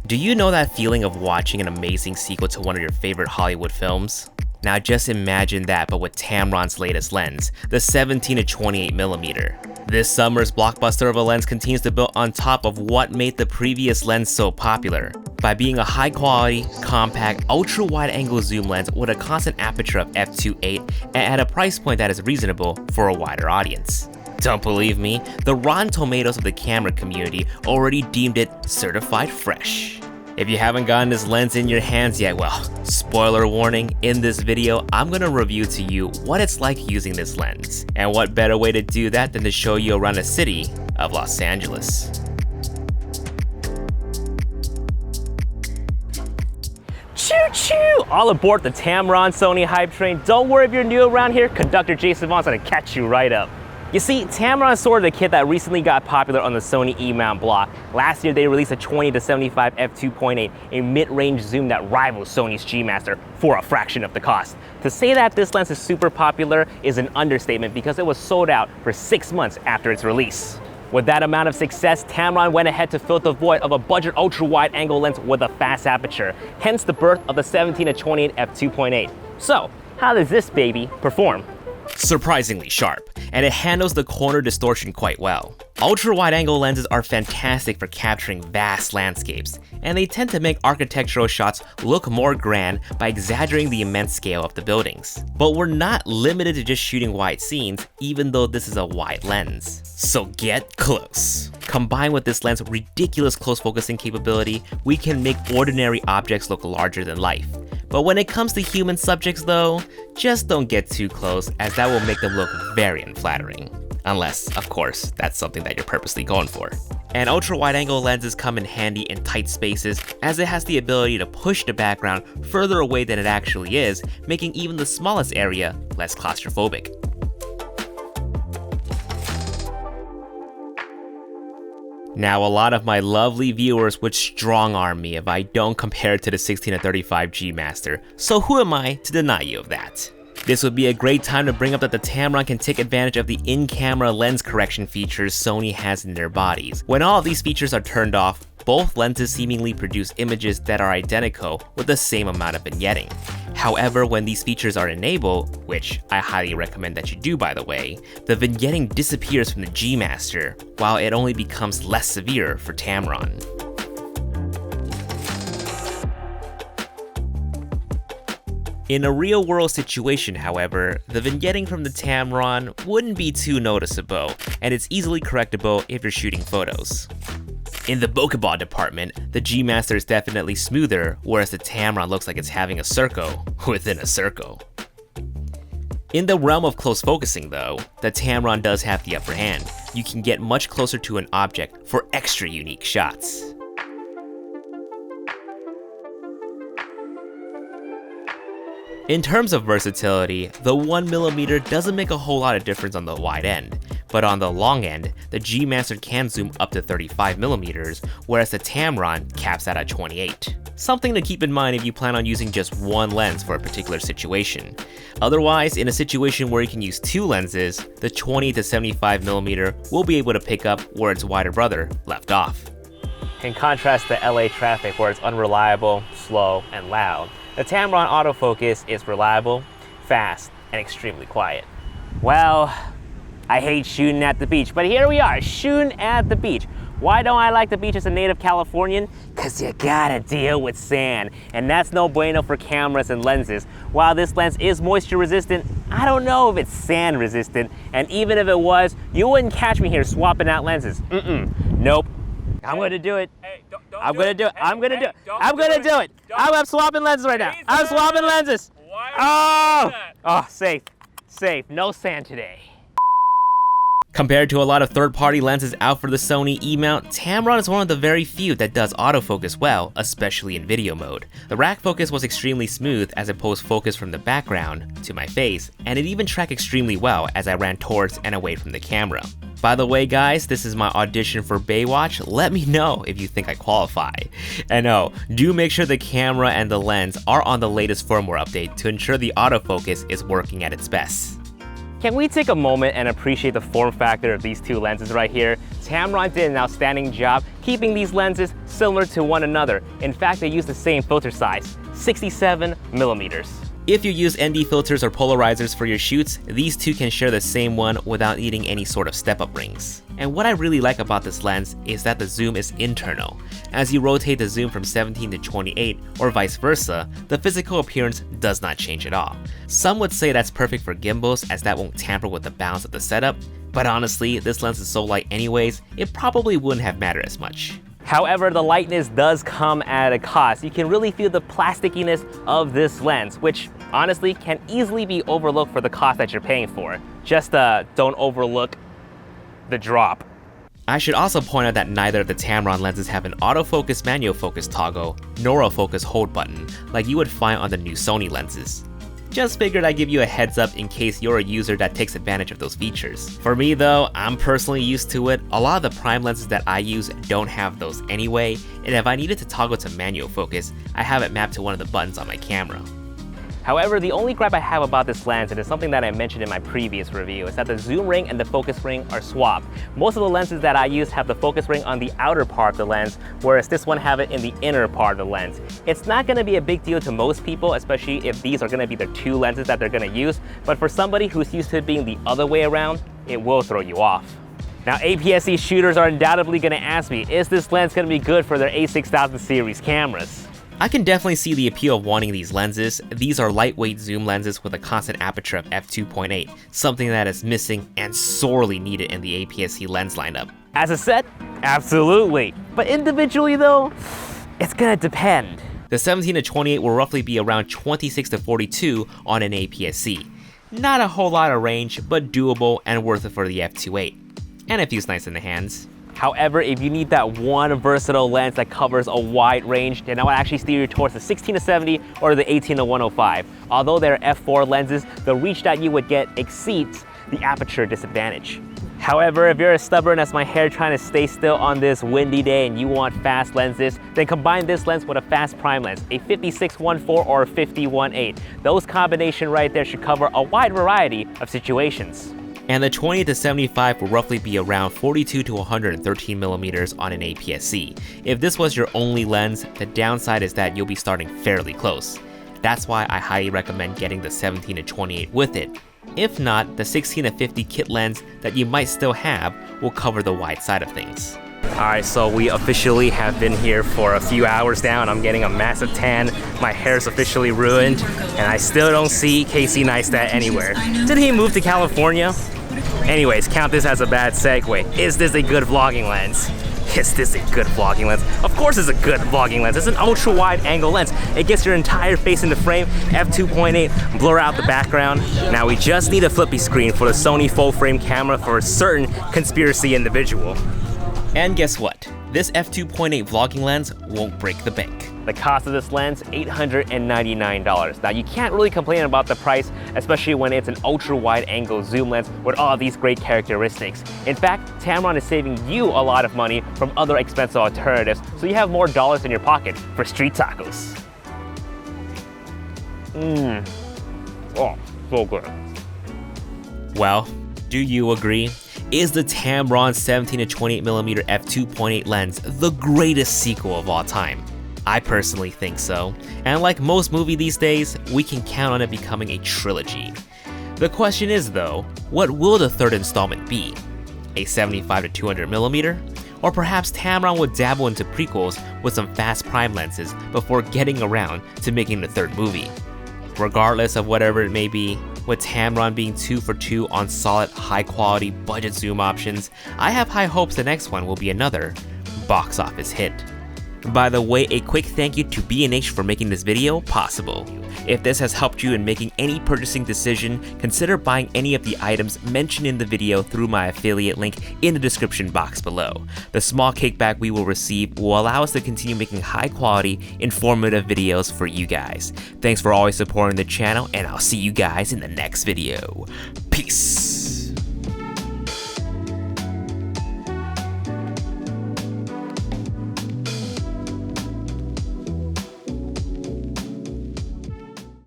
Do you know that feeling of watching an amazing sequel to one of your favorite Hollywood films? Now just imagine that, but with Tamron's latest lens, the 17-28mm. This summer's blockbuster of a lens continues to build on top of what made the previous lens so popular, by being a high-quality, compact, ultra-wide-angle zoom lens with a constant aperture of f2.8 and at a price point that is reasonable for a wider audience. Don't believe me? The Rotten Tomatoes of the camera community already deemed it certified fresh. If you haven't gotten this lens in your hands yet, well, spoiler warning, in this video, I'm gonna review to you what it's like using this lens. And what better way to do that than to show you around the city of Los Angeles. Choo-choo! All aboard the Tamron Sony hype train. Don't worry if you're new around here, conductor Jason Vong's gonna catch you right up. You see, Tamron is sort of the kid that recently got popular on the Sony E-mount block. Last year, they released a 20-75 f2.8, a mid-range zoom that rivals Sony's G Master for a fraction of the cost. To say that this lens is super popular is an understatement because it was sold out for 6 months after its release. With that amount of success, Tamron went ahead to fill the void of a budget ultra-wide angle lens with a fast aperture, hence the birth of the 17-28 f2.8. So, how does this baby perform? Surprisingly sharp, and it handles the corner distortion quite well. Ultra-wide-angle lenses are fantastic for capturing vast landscapes, and they tend to make architectural shots look more grand by exaggerating the immense scale of the buildings. But we're not limited to just shooting wide scenes, even though this is a wide lens. So get close. Combined with this lens's ridiculous close focusing capability, we can make ordinary objects look larger than life. But when it comes to human subjects though, just don't get too close, as that will make them look very unflattering. Unless, of course, that's something that you're purposely going for. And ultra-wide-angle lenses come in handy in tight spaces, as it has the ability to push the background further away than it actually is, making even the smallest area less claustrophobic. Now, a lot of my lovely viewers would strong-arm me if I don't compare it to the 16-35 G Master, so who am I to deny you of that? This would be a great time to bring up that the Tamron can take advantage of the in-camera lens correction features Sony has in their bodies. When all of these features are turned off, both lenses seemingly produce images that are identical with the same amount of vignetting. However, when these features are enabled, which I highly recommend that you do by the way, the vignetting disappears from the G Master, while it only becomes less severe for Tamron. In a real-world situation, however, the vignetting from the Tamron wouldn't be too noticeable, and it's easily correctable if you're shooting photos. In the bokeh department, the G Master is definitely smoother, whereas the Tamron looks like it's having a circle within a circle. In the realm of close focusing though, the Tamron does have the upper hand. You can get much closer to an object for extra unique shots. In terms of versatility, the 1mm doesn't make a whole lot of difference on the wide end, but on the long end, the G Master can zoom up to 35mm, whereas the Tamron caps out at 28. Something to keep in mind if you plan on using just one lens for a particular situation. Otherwise, in a situation where you can use two lenses, the 20-75mm will be able to pick up where its wider brother left off. In contrast to LA traffic where it's unreliable, slow, and loud, the Tamron autofocus is reliable, fast, and extremely quiet. Well, I hate shooting at the beach, but here we are, shooting at the beach. Why don't I like the beach as a native Californian? Cause you gotta deal with sand, and that's no bueno for cameras and lenses. While this lens is moisture resistant, I don't know if it's sand resistant, and even if it was, you wouldn't catch me here swapping out lenses. Nope. I'm gonna do it. Hey, I'm gonna do it. I'm gonna do it. I'm gonna do it. I'm swapping lenses right now. I'm swapping lenses. Oh, safe. No sand today. Compared to a lot of third-party lenses out for the Sony E-mount, Tamron is one of the very few that does autofocus well, especially in video mode. The rack focus was extremely smooth as it posed focus from the background to my face, and it even tracked extremely well as I ran towards and away from the camera. By the way guys, this is my audition for Baywatch. Let me know if you think I qualify. And oh, do make sure the camera and the lens are on the latest firmware update to ensure the autofocus is working at its best. Can we take a moment and appreciate the form factor of these two lenses right here? Tamron did an outstanding job keeping these lenses similar to one another. In fact, they use the same filter size, 67mm. If you use ND filters or polarizers for your shoots, these two can share the same one without needing any sort of step-up rings. And what I really like about this lens is that the zoom is internal. As you rotate the zoom from 17 to 28 or vice versa, the physical appearance does not change at all. Some would say that's perfect for gimbals as that won't tamper with the balance of the setup, but honestly, this lens is so light anyways, it probably wouldn't have mattered as much. However, the lightness does come at a cost. You can really feel the plasticiness of this lens, which honestly can easily be overlooked for the cost that you're paying for. Just don't overlook the drop. I should also point out that neither of the Tamron lenses have an autofocus manual focus toggle, nor a focus hold button, like you would find on the new Sony lenses. Just figured I'd give you a heads up in case you're a user that takes advantage of those features. For me though, I'm personally used to it. A lot of the prime lenses that I use don't have those anyway, and if I needed to toggle to manual focus, I have it mapped to one of the buttons on my camera. However, the only gripe I have about this lens, and it's something that I mentioned in my previous review, is that the zoom ring and the focus ring are swapped. Most of the lenses that I use have the focus ring on the outer part of the lens, whereas this one have it in the inner part of the lens. It's not going to be a big deal to most people, especially if these are going to be the two lenses that they're going to use, but for somebody who's used to it being the other way around, it will throw you off. Now, APS-C shooters are undoubtedly going to ask me, is this lens going to be good for their A6000 series cameras? I can definitely see the appeal of wanting these lenses. These are lightweight zoom lenses with a constant aperture of f2.8, something that is missing and sorely needed in the APS-C lens lineup. As a set, absolutely. But individually though, it's gonna depend. The 17 to 28 will roughly be around 26 to 42 on an APS-C. Not a whole lot of range, but doable and worth it for the f2.8. And it feels nice in the hands. However, if you need that one versatile lens that covers a wide range, then I would actually steer you towards the 16 to 70 or the 18 to 105. Although they're f4 lenses, the reach that you would get exceeds the aperture disadvantage. However, if you're as stubborn as my hair trying to stay still on this windy day and you want fast lenses, then combine this lens with a fast prime lens, a 56-1.4 or a 50-1.8. Those combination right there should cover a wide variety of situations. And the 20 to 75 will roughly be around 42 to 113mm on an APS-C. If this was your only lens, the downside is that you'll be starting fairly close. That's why I highly recommend getting the 17 to 28 with it. If not, the 16 to 50 kit lens that you might still have will cover the wide side of things. Alright, so we officially have been here for a few hours now and I'm getting a massive tan. My hair's officially ruined and I still don't see Casey Neistat anywhere. Did he move to California? Anyways, count this as a bad segue. Is this a good vlogging lens? Is this a good vlogging lens? Of course it's a good vlogging lens. It's an ultra wide angle lens. It gets your entire face in the frame, f2.8, blur out the background. Now we just need a flippy screen for the Sony full frame camera for a certain conspiracy individual. And guess what? This f2.8 vlogging lens won't break the bank. The cost of this lens, $899. Now you can't really complain about the price, especially when it's an ultra wide angle zoom lens with all these great characteristics. In fact, Tamron is saving you a lot of money from other expensive alternatives, so you have more dollars in your pocket for street tacos. Oh, so good. Well, do you agree? Is the Tamron 17 to 28mm f2.8 lens the greatest sequel of all time? I personally think so, and like most movies these days, we can count on it becoming a trilogy. The question is though, what will the third installment be? A 75 to 200mm? Or perhaps Tamron would dabble into prequels with some fast prime lenses before getting around to making the third movie. Regardless of whatever it may be, with Tamron being 2 for 2 on solid, high-quality budget zoom options, I have high hopes the next one will be another box office hit. By the way, a quick thank you to B&H for making this video possible. If this has helped you in making any purchasing decision, consider buying any of the items mentioned in the video through my affiliate link in the description box below. The small kickback we will receive will allow us to continue making high-quality, informative videos for you guys. Thanks for always supporting the channel, and I'll see you guys in the next video. Peace!